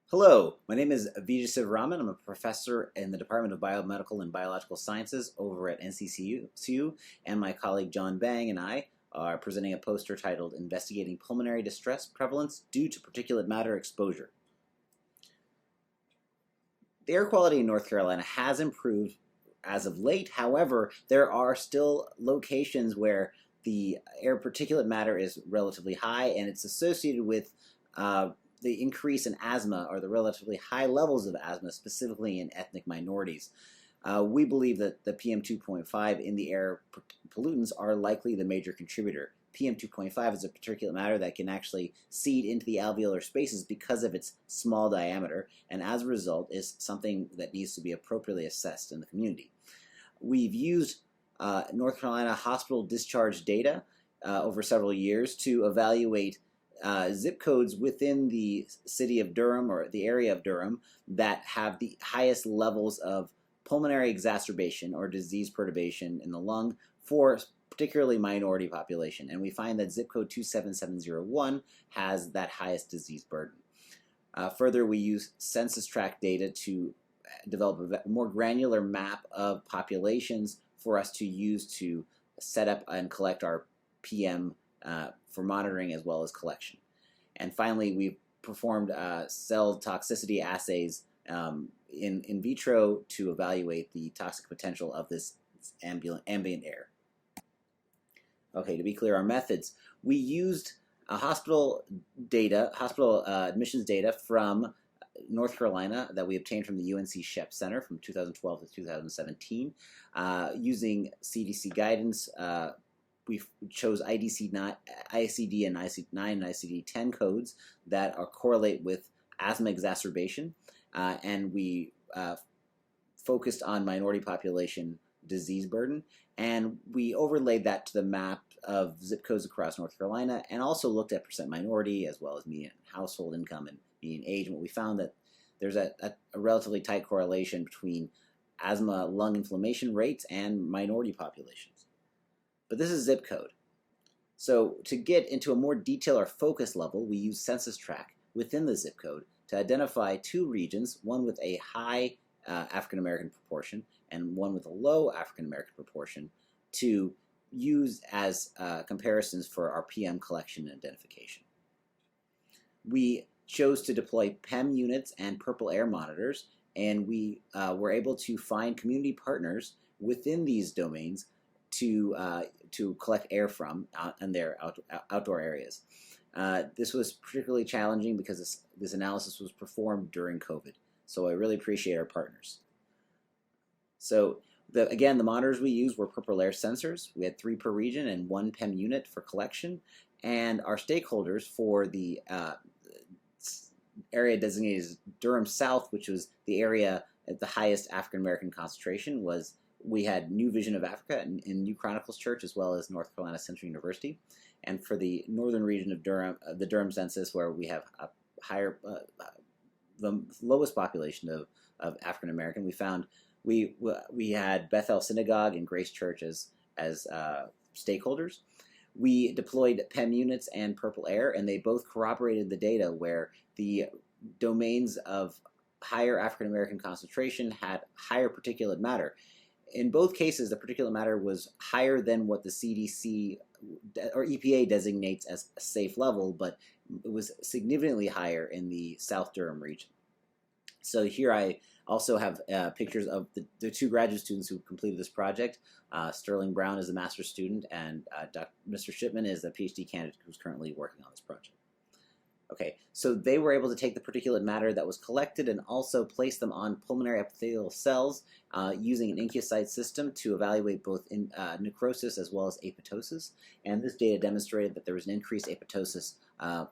Hello, my name is Vijay Sivaraman. I'm a professor in the Department of Biomedical and Biological Sciences over at NCCU, and my colleague John Bang and I are presenting a poster titled Investigating Pulmonary Distress Prevalence Due to Particulate Matter Exposure. The air quality in North Carolina has improved as of late. However, there are still locations where the air particulate matter is relatively high, and it's associated with the increase in asthma or the relatively high levels of asthma, specifically in ethnic minorities. We believe that the PM2.5 in the air pollutants are likely the major contributor. PM2.5 is a particulate matter that can actually seed into the alveolar spaces because of its small diameter, and as a result is something that needs to be appropriately assessed in the community. We've used North Carolina hospital discharge data over several years to evaluate zip codes within the city of Durham or the area of Durham that have the highest levels of pulmonary exacerbation or disease perturbation in the lung for particularly minority population. And we find that zip code 27701 has that highest disease burden. Further, we use census tract data to develop a more granular map of populations for us to use to set up and collect our PM for monitoring as well as collection. And finally, we've performed cell toxicity assays in vitro to evaluate the toxic potential of this ambient air. Okay, to be clear, our methods. We used hospital admissions data from North Carolina that we obtained from the UNC Shep Center from 2012 to 2017. Using CDC guidance, we chose ICD and ICD-9 and ICD-10 codes that correlate with asthma exacerbation, and we focused on minority population disease burden, and we overlaid that to the map of zip codes across North Carolina, and also looked at percent minority as well as median household income and median age. And what we found that there's a relatively tight correlation between asthma lung inflammation rates and minority populations. But this is zip code. So to get into a more detail or focus level, we use census tract within the zip code to identify two regions, one with a high African American proportion and one with a low African American proportion, to use as comparisons for our PM collection and identification. We chose to deploy PEM units and purple air monitors, and we were able to find community partners within these domains to collect air from in their outdoor areas. This was particularly challenging because this analysis was performed during COVID, so I really appreciate our partners. So again, the monitors we used were purple air sensors. We had 3 per region and 1 PEM unit for collection, and our stakeholders for the area designated as Durham South, which was the area at the highest African American concentration, we had New Vision of Africa in New Chronicles Church, as well as North Carolina Central University. And for the northern region of Durham, the Durham census, where we have a higher, the lowest population of African American, we found we had Bethel Synagogue and Grace Church as stakeholders. We deployed PEM units and purple air, and they both corroborated the data where the domains of higher African American concentration had higher particulate matter. In both cases, the particulate matter was higher than what the CDC or EPA designates as a safe level, but it was significantly higher in the South Durham region. So here I also have pictures of the 2 graduate students who completed this project. Sterling Brown is a master's student, and Mr. Shipman is a PhD candidate who's currently working on this project. Okay, so they were able to take the particulate matter that was collected and also place them on pulmonary epithelial cells using an incucyte system to evaluate both necrosis as well as apoptosis. And this data demonstrated that there was an increased apoptosis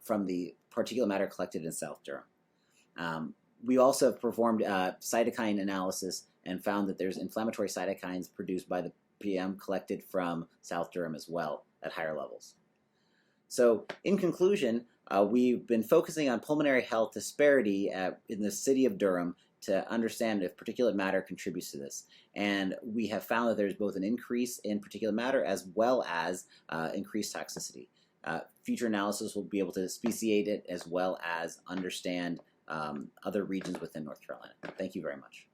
from the particulate matter collected in South Durham. We also have performed cytokine analysis and found that there's inflammatory cytokines produced by the PM collected from South Durham as well at higher levels. So in conclusion, we've been focusing on pulmonary health disparity in the city of Durham to understand if particulate matter contributes to this. And we have found that there's both an increase in particulate matter as well as increased toxicity. Future analysis will be able to speciate it as well as understand other regions within North Carolina. Thank you very much.